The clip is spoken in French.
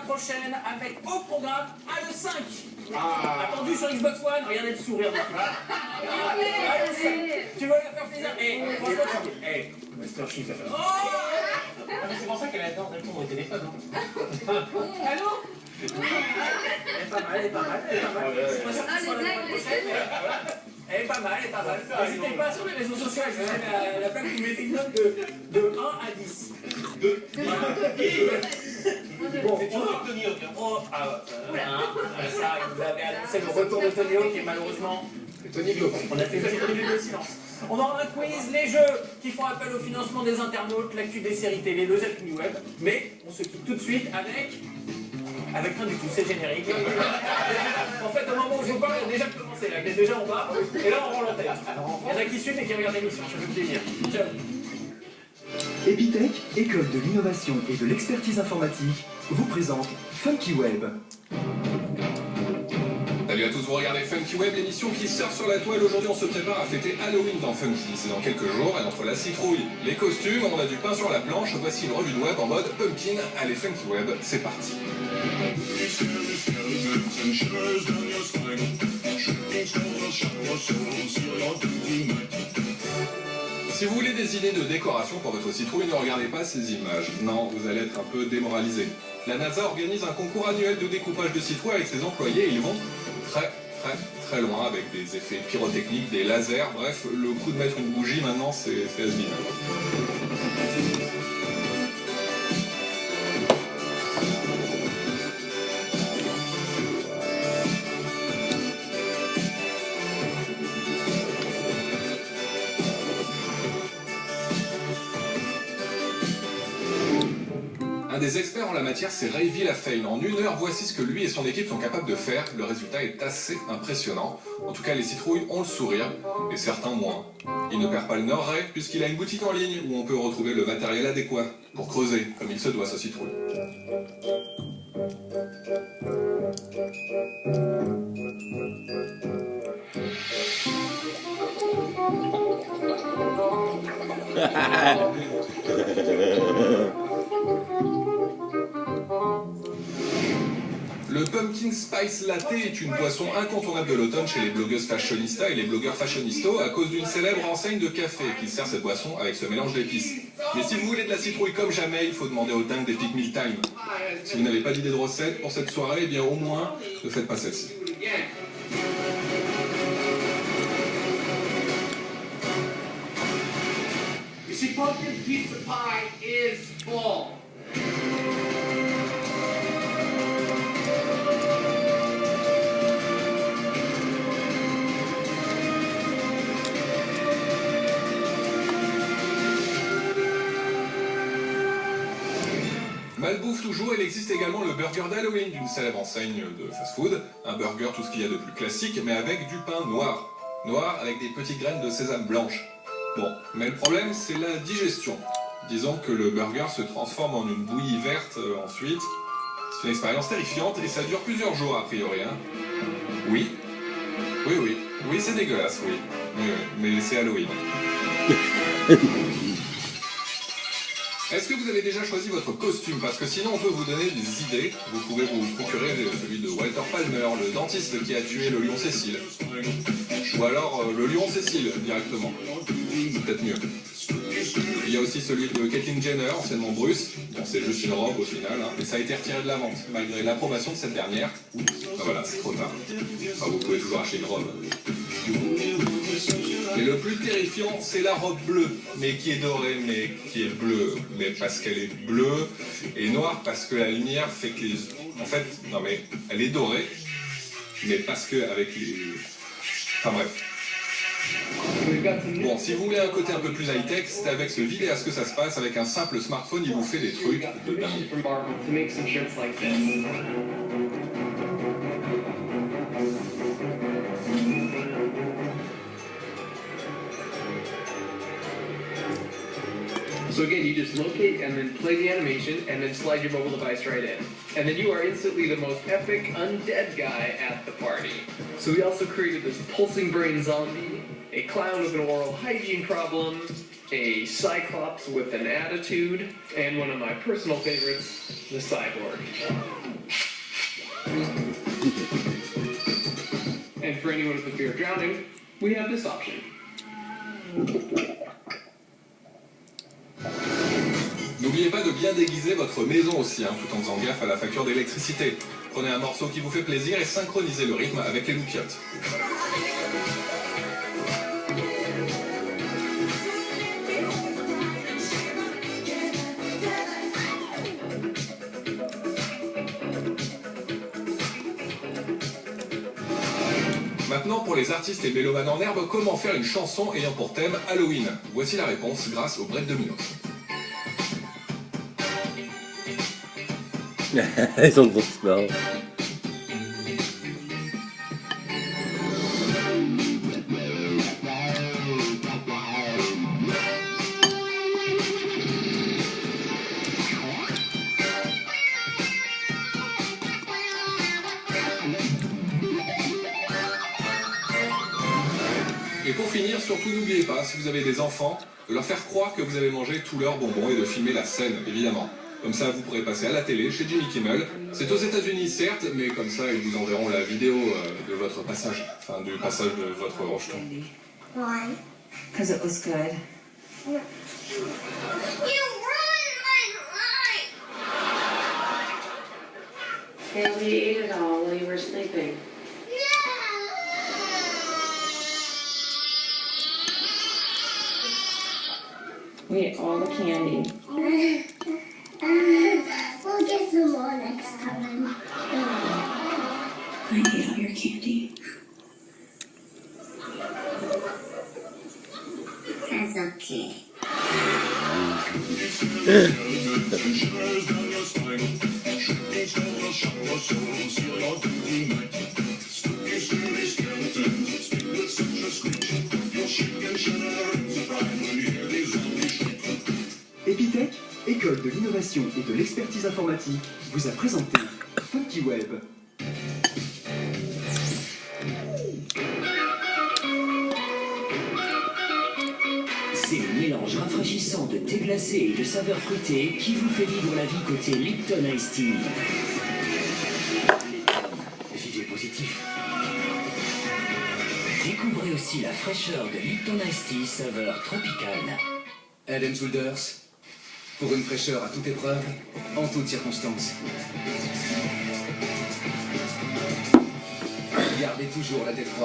prochaine avec au programme Halo 5. Attendu sur Xbox One, regardez le sourire. Halo 5. Tu veux la faire plaisir? Franchement, Master Chief a fait. C'est pour ça qu'elle adore répondre au téléphone. Allô? Elle est pas mal, elle est pas mal. Je suis pas sûr que ce soit la semaine prochaine, mais elle est pas mal, elle est pas mal. N'hésitez pas sur les réseaux sociaux, je vous mets la plaque, vous mettez une note de 1 à 10. Bon, c'est le retour de Tony Hawk et malheureusement, on a fait une petite minute de silence. On aura un quiz, les jeux qui font appel au financement des internautes, l'actu des séries télé, le Zap New Web, mais on se quitte tout de suite avec rien du tout, c'est générique. En fait, au moment où je vous parle, il a déjà commencé, là, il est déjà en bas, et là on rend l'antenne. Il y en a qui suivent et qui regardent l'émission, ça fait plaisir. Ciao. Epitech, école de l'innovation et de l'expertise informatique, vous présente Funky Web. Salut à tous, vous regardez Funky Web, l'émission qui surfe sur la toile. Aujourd'hui, on se prépare à fêter Halloween dans Funky. C'est dans quelques jours, et entre la citrouille, les costumes, on a du pain sur la planche. Voici une revue de web en mode pumpkin. Allez, Funky Web, c'est parti. Si vous voulez des idées de décoration pour votre citrouille, ne regardez pas ces images. Non, vous allez être un peu démoralisé. La NASA organise un concours annuel de découpage de citrouilles avec ses employés et ils vont très loin avec des effets pyrotechniques, des lasers. Bref, le coup de mettre une bougie maintenant, c'est has-been. Un des experts en la matière, c'est Ray Villafane. En 1 heure, voici ce que lui et son équipe sont capables de faire. Le résultat est assez impressionnant. En tout cas, les citrouilles ont le sourire, et certains moins. Il ne perd pas le nord, Ray, puisqu'il a une boutique en ligne où on peut retrouver le matériel adéquat pour creuser, comme il se doit, sa citrouille. Le Pumpkin Spice Latte est une boisson incontournable de l'automne chez les blogueuses fashionistas et les blogueurs fashionistas à cause d'une célèbre enseigne de café qui sert cette boisson avec ce mélange d'épices. Mais si vous voulez de la citrouille comme jamais, il faut demander au dingue d'Epic Meal Time. Si vous n'avez pas d'idée de recette pour cette soirée, eh bien au moins, ne faites pas celle-ci. You see, pumpkin pizza pie is full. Malbouffe toujours, il existe également le burger d'Halloween d'une célèbre enseigne de fast-food. Un burger, tout ce qu'il y a de plus classique, mais avec du pain noir. Noir avec des petites graines de sésame blanche. Bon, mais le problème, c'est la digestion. Disons que le burger se transforme en une bouillie verte ensuite. C'est une expérience terrifiante et ça dure plusieurs jours a priori. Hein. Oui, c'est dégueulasse, oui. Mais c'est Halloween. Est-ce que vous avez déjà choisi votre costume? Parce que sinon on peut vous donner des idées. Vous pouvez vous procurer celui de Walter Palmer, le dentiste qui a tué le lion Cécile. Ou alors le lion Cécile directement. C'est peut-être mieux. Il y a aussi celui de Caitlyn Jenner, anciennement Bruce. Bon, c'est juste une robe au final, hein, mais ça a été retiré de la vente, malgré l'approbation de cette dernière. Ben voilà, c'est trop tard. Enfin, vous pouvez toujours acheter une robe. Et le plus terrifiant, c'est la robe bleue, mais qui est dorée, mais qui est bleue, mais parce qu'elle est bleue, et noire parce que la lumière fait que les... En fait, non mais, elle est dorée, mais parce que avec les... Enfin bref. Bon, si vous voulez un côté un peu plus high-tech, c'est avec ce vidéaste que ça se passe, avec un simple smartphone, il vous fait des trucs de dingue. So again, you just locate and then play the animation and then slide your mobile device right in. And then you are instantly the most epic undead guy at the party. So we also created this pulsing brain zombie, a clown with an oral hygiene problem, a cyclops with an attitude, and one of my personal favorites, the cyborg. And for anyone with a fear of drowning, we have this option. N'oubliez pas de bien déguiser votre maison aussi, tout en faisant gaffe à la facture d'électricité. Prenez un morceau qui vous fait plaisir et synchronisez le rythme avec les loupiottes. Maintenant, pour les artistes et mélomanes en herbe, comment faire une chanson ayant pour thème Halloween? Voici la réponse grâce au Bret de Minos. Ils sont tous marrants. Et pour finir, surtout n'oubliez pas, si vous avez des enfants, de leur faire croire que vous avez mangé tous leurs bonbons et de filmer la scène, évidemment. Comme ça, vous pourrez passer à la télé chez Jimmy Kimmel. C'est aux États-Unis, certes, mais comme ça, ils vous enverront la vidéo de votre passage, enfin du passage de votre rejeton. Why? Because it was good. You ruined my life! And we ate it all while you were sleeping. We ate all the candy. We'll get some more next time. I ate all your candy. That's okay. Epitech, école de l'innovation et de l'expertise informatique, vous a présenté Funky Web. C'est le mélange rafraîchissant de thé glacé et de saveurs fruitées qui vous fait vivre la vie côté Lipton Ice Tea. Lipton, vivez positif. Découvrez aussi la fraîcheur de Lipton Ice Tea saveur tropicale. Head & Shoulders, pour une fraîcheur à toute épreuve, en toutes circonstances. Gardez toujours la tête froide.